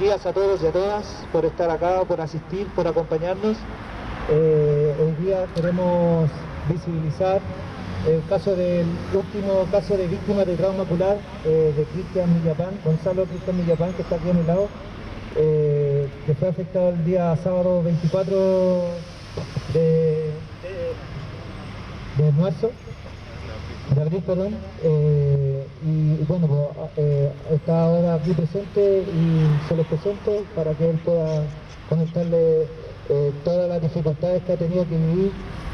días a todos y a todas por estar acá, por asistir, por acompañarnos. Hoy día queremos visibilizar el caso del último caso de víctimas de trauma ocular de Cristian Millapán, Gonzalo Cristian Millapán, que está aquí a mi lado, que fue afectado el día sábado 24 de marzo, de abril, perdón, y bueno, pues, está ahora aquí presente y se les presento para que él pueda comentarle todas las dificultades que ha tenido que vivir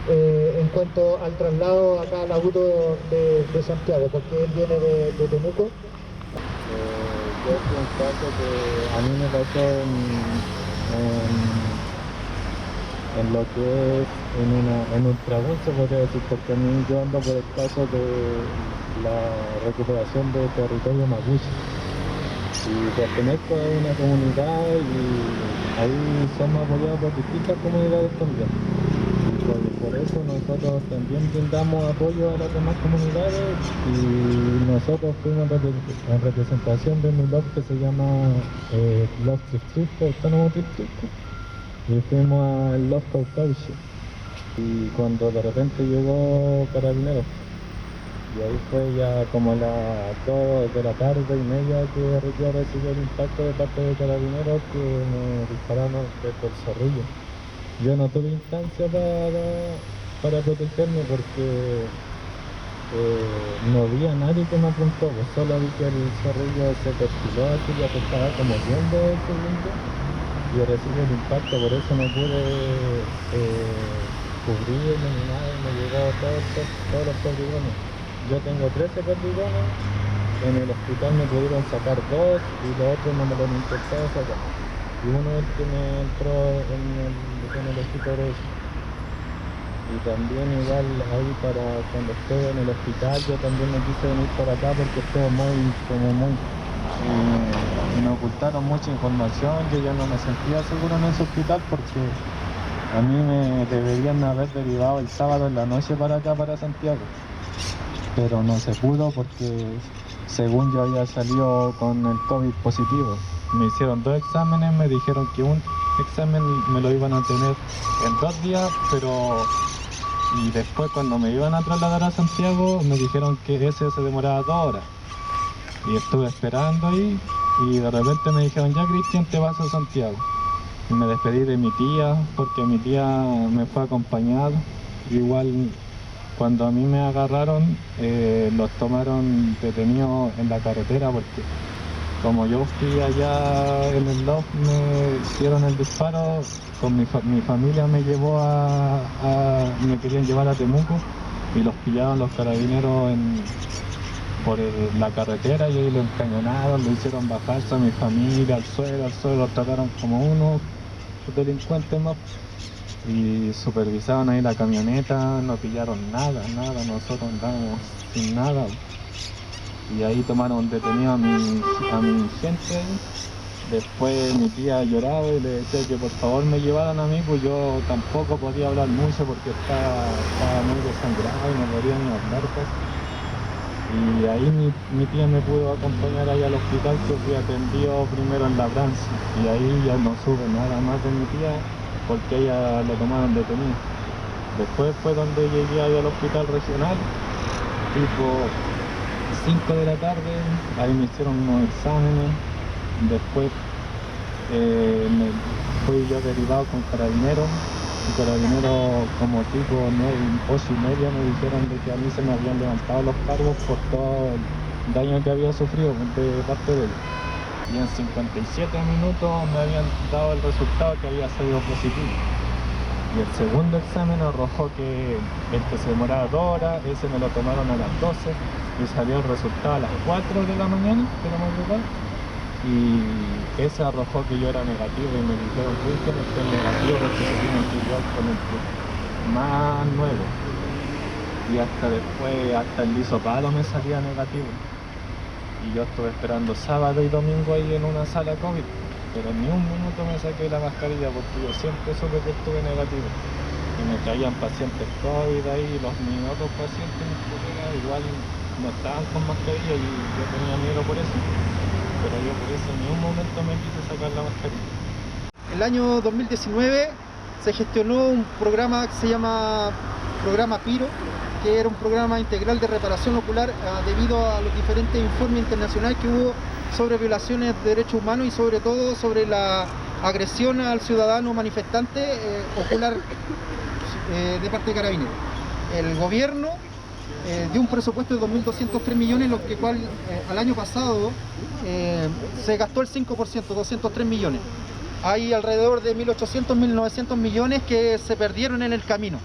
en cuanto al traslado acá al auto de Santiago, porque él viene de Temuco. Yo fue un caso que a mí me pasó en lo que es en Ultrabús, se podría decir, porque a mí yo ando por el caso de la recuperación de territorio mapuche y pertenezco a una comunidad y ahí somos apoyados por distintas comunidades también. Por eso nosotros también brindamos apoyo a las demás comunidades y nosotros fuimos en representación de mi blog que se llama Love Distrito, Autónomo Distrito, y fuimos al Love Caucasio y cuando de repente llegó Carabineros y ahí fue ya como a las 2 de la tarde y media que yo recibí el impacto de parte de Carabineros que me dispararon desde el Zorrillo. Yo no tuve instancia para protegerme porque no vi a nadie que me apuntó, pues solo vi que el Zorrillo se perfiló así y estaba como viendo el segundo y recibí el impacto, por eso no pude cubrirme ni nada, me llegó todos los perdigones. Yo tengo 13 perdigones, en el hospital me pudieron sacar 2 y los otros no me lo han intentado sacar. Y uno es el que me entró en el equipo de eso. Y también igual ahí para cuando estuve en el hospital yo también me quise venir para acá porque estuvo y me ocultaron mucha información, yo ya no me sentía seguro en ese hospital porque a mí me deberían haber derivado el sábado en la noche para acá, para Santiago, pero no se pudo porque según yo había salido con el COVID positivo. Me hicieron 2 exámenes, me dijeron que un examen me lo iban a tener en 2 días, y después cuando me iban a trasladar a Santiago me dijeron que ese se demoraba 2 horas. Y estuve esperando ahí y de repente me dijeron, ya Cristian, te vas a Santiago. Y me despedí de mi tía porque mi tía me fue acompañado. Igual cuando a mí me agarraron, los tomaron detenidos en la carretera porque como yo fui allá en el LOF, me hicieron el disparo, con mi familia me llevó me querían llevar a Temuco y los pillaron los carabineros por la carretera y ahí lo encañonaron, lo hicieron bajarse a mi familia al suelo, los trataron como unos delincuentes más y supervisaron ahí la camioneta, no pillaron nada, nosotros andábamos sin nada. Y ahí tomaron detenido a mi gente. Después mi tía lloraba y le decía que por favor me llevaran a mí, pues yo tampoco podía hablar mucho porque estaba muy desangrado y no podía ni hablar casi. Y ahí mi tía me pudo acompañar ahí al hospital, que fui atendido primero en La Francia y ahí ya no supe nada más de mi tía porque ella lo tomaron detenido. Después fue donde llegué ahí al hospital regional, tipo 5 de la tarde, ahí me hicieron unos exámenes, después me fui yo derivado con Carabineros, y Carabineros como tipo 8:30 me dijeron de que a mí se me habían levantado los cargos por todo el daño que había sufrido de parte de él. Y en 57 minutos me habían dado el resultado que había salido positivo. Y el segundo examen arrojó que se demoraba 2 horas, ese me lo tomaron a las 12 y salió el resultado a las 4 de la mañana, de la madrugada, y ese arrojó que yo era negativo y me dijeron, Cristian, usted es negativo porque se tiene que ir con el más nuevo. Y hasta después, hasta el hisopado me salía negativo. Y yo estuve esperando sábado y domingo ahí en una sala COVID, pero ni un minuto me saqué la mascarilla porque yo siempre supe que estuve negativo. Y me traían pacientes COVID ahí, mis otros pacientes, mis colegas, igual no estaban con mascarilla y yo tenía miedo por eso. pero yo por eso en ningún momento me quise sacar la mascarilla. El año 2019 se gestionó un programa que se llama Programa PIRO, que era un programa integral de reparación ocular debido a los diferentes informes internacionales que hubo sobre violaciones de derechos humanos y sobre todo sobre la agresión al ciudadano manifestante ocular de parte de Carabineros. El gobierno dio un presupuesto de 2.203 millones, lo que cual al año pasado se gastó el 5%, 203 millones. Hay alrededor de 1.800, 1.900 millones que se perdieron en el camino.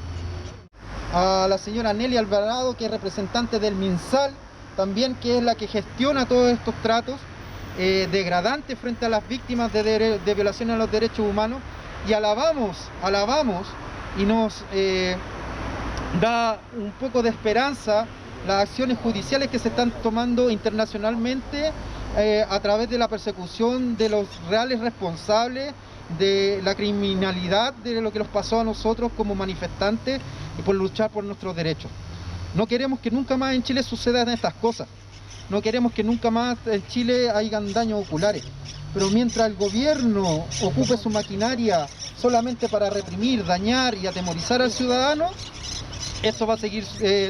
A la señora Nelly Alvarado, que es representante del MinSal, también, que es la que gestiona todos estos tratos degradantes frente a las víctimas de violación a los derechos humanos, y alabamos y nos da un poco de esperanza las acciones judiciales que se están tomando internacionalmente a través de la persecución de los reales responsables de la criminalidad de lo que nos pasó a nosotros como manifestantes y por luchar por nuestros derechos. No queremos que nunca más en Chile sucedan estas cosas. No queremos que nunca más en Chile hayan daños oculares. Pero mientras el gobierno ocupe su maquinaria solamente para reprimir, dañar y atemorizar al ciudadano, esto va a seguir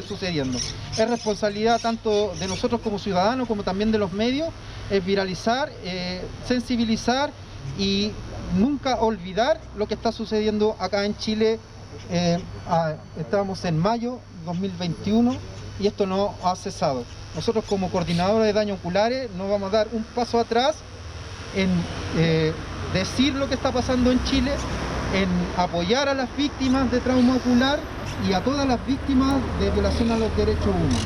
sucediendo. Es responsabilidad tanto de nosotros como ciudadanos, como también de los medios, es viralizar, sensibilizar y nunca olvidar lo que está sucediendo acá en Chile. Estamos en mayo 2021 y esto no ha cesado. Nosotros como coordinadores de daños oculares no vamos a dar un paso atrás en decir lo que está pasando en Chile, en apoyar a las víctimas de trauma ocular y a todas las víctimas de violación a los derechos humanos.